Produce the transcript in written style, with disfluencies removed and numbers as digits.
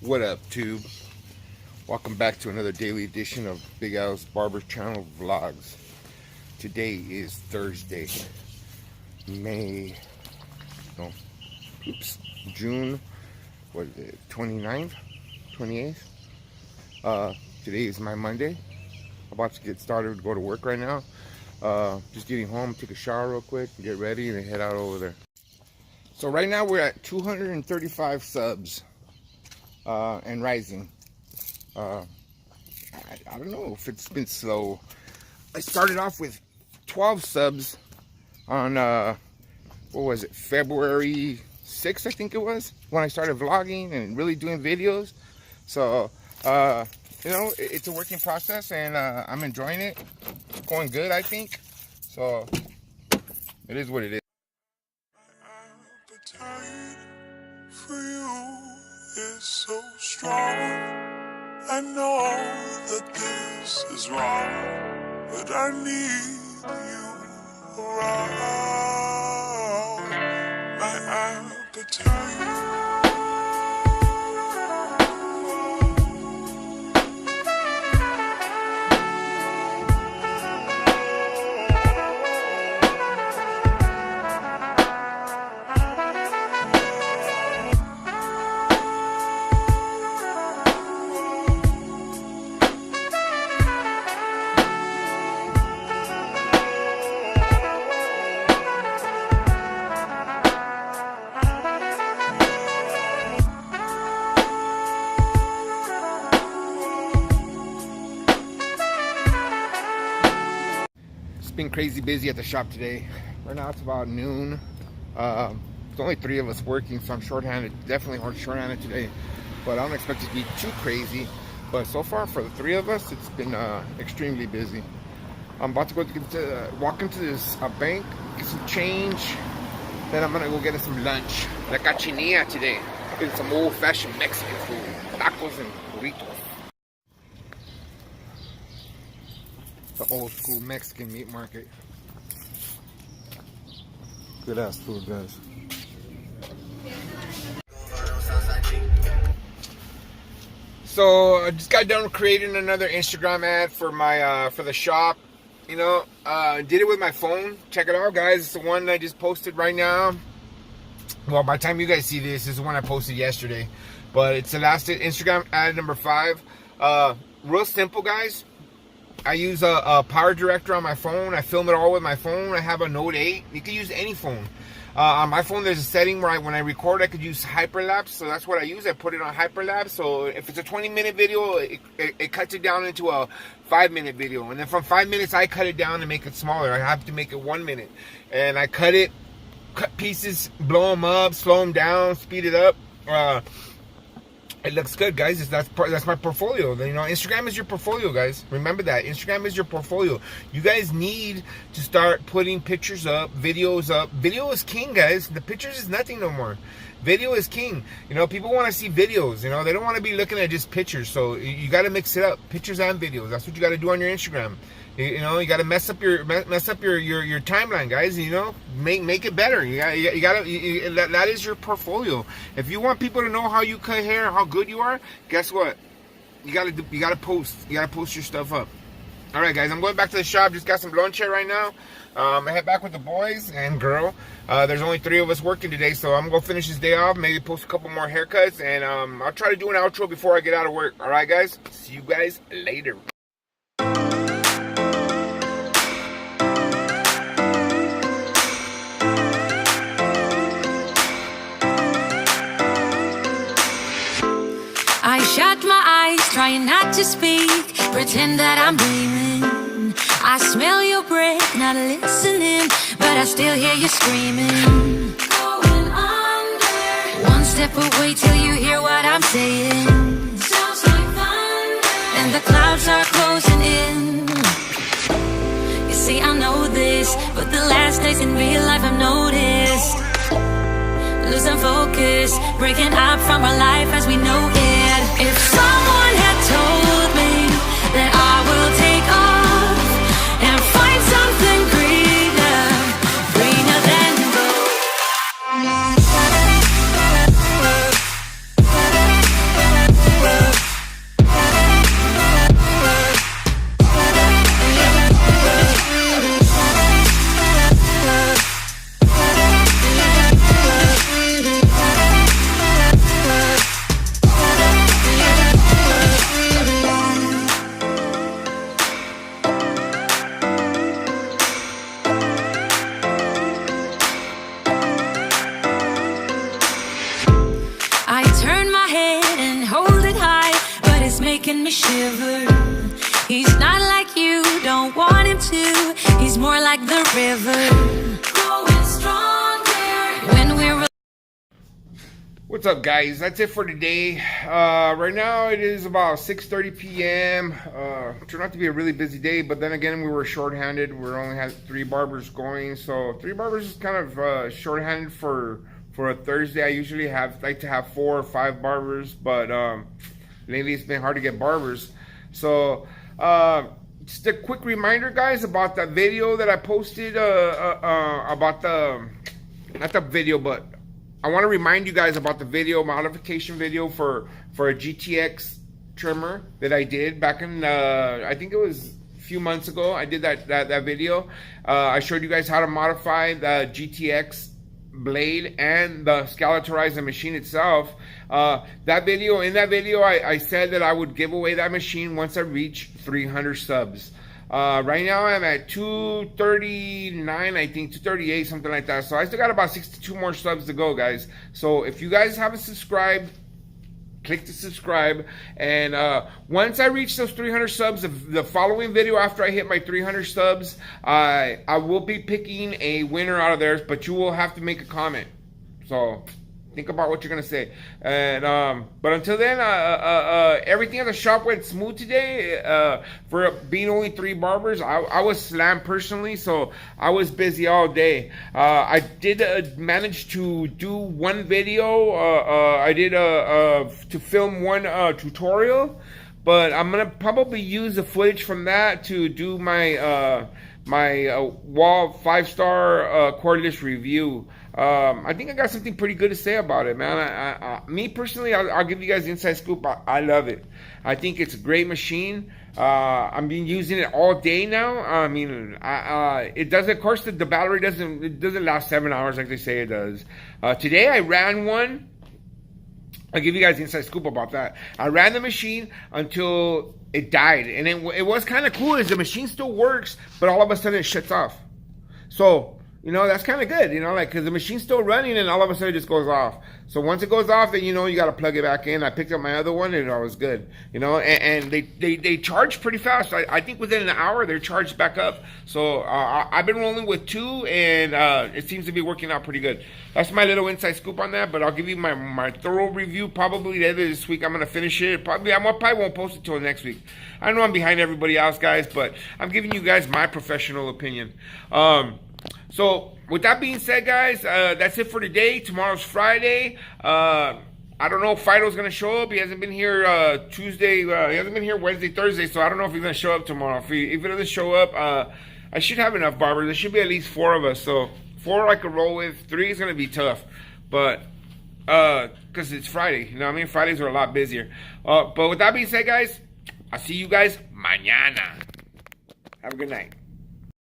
What up, tube? Welcome back to another daily edition of Big Al's Barber Channel Vlogs. Today is Thursday, June, what is it, 29th, 28th? Today is my Monday. I'm about to get started to go to work right now. Just getting home, take a shower real quick, get ready, and head out over there. So right now we're at 235 subs. And rising. I don't know if it's been slow. I started off with 12 subs on what was it, February 6th, I think it was, when I started vlogging and really doing videos. So you know, it's a working process, and I'm enjoying it. It's going good, I think. So it is what it is. For you is so strong. I know that this is wrong, but I need you around. My appetite. Been crazy busy at the shop today. Right now it's about noon. There's only 3 of us working, so I'm shorthanded, definitely shorthanded today, but I don't expect it to be too crazy. But so far for the 3 of us, it's been extremely busy. I'm about to go walk into this bank, get some change, then I'm gonna go get us some lunch. La cachinilla today, get some old-fashioned Mexican food, tacos and burritos. The old school Mexican meat market. Good ass food, guys. So I just got done creating another Instagram ad for my for the shop. You know, did it with my phone. Check it out, guys. It's the one I just posted right now. Well, by the time you guys see this is the one I posted yesterday. But it's the last Instagram ad, number 5. Real simple, guys. I use a power director on my phone. I film it all with my phone. I have a Note 8. You can use any phone. On my phone, there's a setting where when I record, I could use hyperlapse. So that's what I use. I put it on hyperlapse. So if it's a 20-minute video, it cuts it down into a 5-minute video. And then from 5 minutes, I cut it down and make it smaller. I have to make it 1 minute. And I cut pieces, blow them up, slow them down, speed it up. It looks good, guys. That's my portfolio. You know, Instagram is your portfolio, guys. Remember that. Instagram is your portfolio. You guys need to start putting pictures up, videos up. Video is king, guys. The pictures is nothing no more. Video is king. You know, people want to see videos. You know, they don't want to be looking at just pictures. So you got to mix it up, pictures and videos. That's what you got to do on your Instagram. You know, you got to mess up your timeline, guys. You know, make it better. That is your portfolio. If you want people to know how you cut hair, how good you are, guess what? You gotta post. You gotta post your stuff up. All right, guys. I'm going back to the shop. Just got some lunch here right now. I head back with the boys and girl. There's only 3 of us working today, so I'm gonna finish this day off. Maybe post a couple more haircuts, and I'll try to do an outro before I get out of work. All right, guys. See you guys later. I shut my eyes, trying not to speak, pretend that I'm dreaming. I smell your breath, not listening, but I still hear you screaming. Going under. One step away till you hear what I'm saying. Sounds like thunder. And the clouds are closing in. You see, I know this, but the last days in real life I've noticed. Losing focus, breaking up from our life as we know it. If someone had told me that I will take off and find something greener than gold. me shiver. He's not like you, don't want him to. He's more like the river, growing stronger when we're. What's up, guys? That's it for today. Right now it is about 6:30 p.m. Turned out to be a really busy day, but then again we were short-handed. We only had 3 barbers going, so 3 barbers is kind of short-handed for a Thursday. I usually like to have 4 or 5 barbers, but lately it's been hard to get barbers. So just a quick reminder, guys, about that video that I posted about not the video, but I want to remind you guys about the video modification video for a GTX trimmer that I did back in I think it was a few months ago. I did that video. I showed you guys how to modify the GTX blade and the skeletorize the machine itself. In that video I said that I would give away that machine once I reach 300 subs. Right now I'm at 239, I think 238, something like that. So I still got about 62 more subs to go, guys. So if you guys haven't subscribed, click to subscribe. And once I reach those 300 subs, the following video after I hit my 300 subs, I will be picking a winner out of theirs, but you will have to make a comment. So think about what you're gonna say. And but until then, everything at the shop went smooth today. For being only 3 barbers, I was slammed personally, so I was busy all day. I did manage to do one video. I did to film one tutorial, but I'm gonna probably use the footage from that to do my Wahl 5-star cordless review. I think I got something pretty good to say about it, man. Me personally, I'll give you guys the inside scoop. I love it. I think it's a great machine. I've been using it all day now. I mean, it does. Of course, the battery doesn't last 7 hours like they say it does. Today I ran one. I'll give you guys the inside scoop about that. I ran the machine until it died, and it was kind of cool. Is the machine still works, but all of a sudden it shuts off. So, you know, that's kind of good, you know, like, because the machine's still running and all of a sudden it just goes off. So once it goes off, then, you know, you got to plug it back in. I picked up my other one and it was good, you know, and they charge pretty fast. I think within an hour they're charged back up. So I've been rolling with 2 and it seems to be working out pretty good. That's my little inside scoop on that, but I'll give you my thorough review probably later this week. I'm going to finish it. Probably won't post it till next week. I know I'm behind everybody else, guys, but I'm giving you guys my professional opinion. So with that being said, guys, that's it for today. Tomorrow's Friday. I don't know if Fido's gonna show up. He hasn't been here Tuesday. He hasn't been here Wednesday, Thursday. So I don't know if he's gonna show up tomorrow. If he doesn't show up, I should have enough barbers. There should be at least 4 of us. So 4 I could roll with. 3 is gonna be tough, but because it's Friday. You know what I mean? Fridays are a lot busier. But with that being said, guys, I'll see you guys mañana. Have a good night.